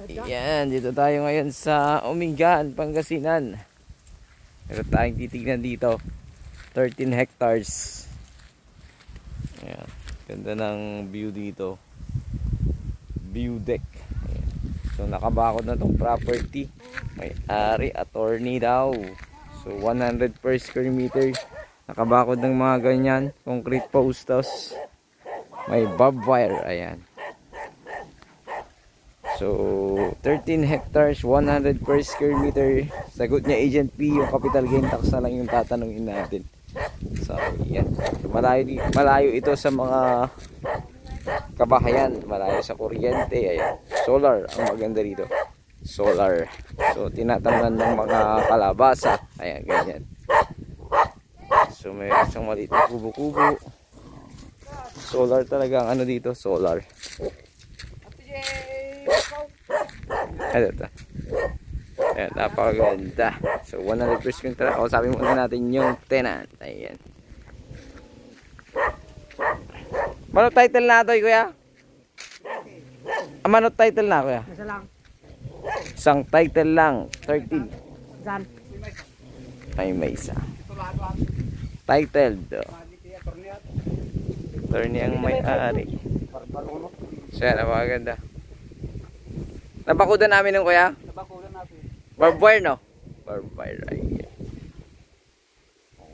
Yan, dito tayo ngayon sa Umingan, Pangasinan. Meron tayong titignan dito. 13 hectares. Ayan, ganda ng view dito. View deck. Ayan. So nakabakod na tong property. May-ari, attorney daw. So 100 per square meter. Nakabakod ng mga ganyan. Concrete postos. May bob wire. Ayan. So 13 hectares, 100 per square meter. Sagot niya Agent P, yung capital gain tax na lang yung tatanungin natin. So yan, malayo ito sa mga kabahayan, malayo sa kuryente. Ayan, solar ang maganda dito, solar. So tinatamnan ng mga kalabasa. Ayan, ganyan. So may isang maliit na kubo-kubo. Solar talaga ang ano dito, solar. Ano ito? Ayan, napakaganda. So 100% tara. Kausapin muna natin yung tenant. Ayan. Manong title na ito, kuya? Manong title na, kuya? Isa lang. Isang title lang. 13. Saan? May isa. Titled. Attorney ang may-ari. So yan, napakaganda. Nabakudan namin ng kuya? Nabakudan natin. Barbed wire, no? Barbed wire.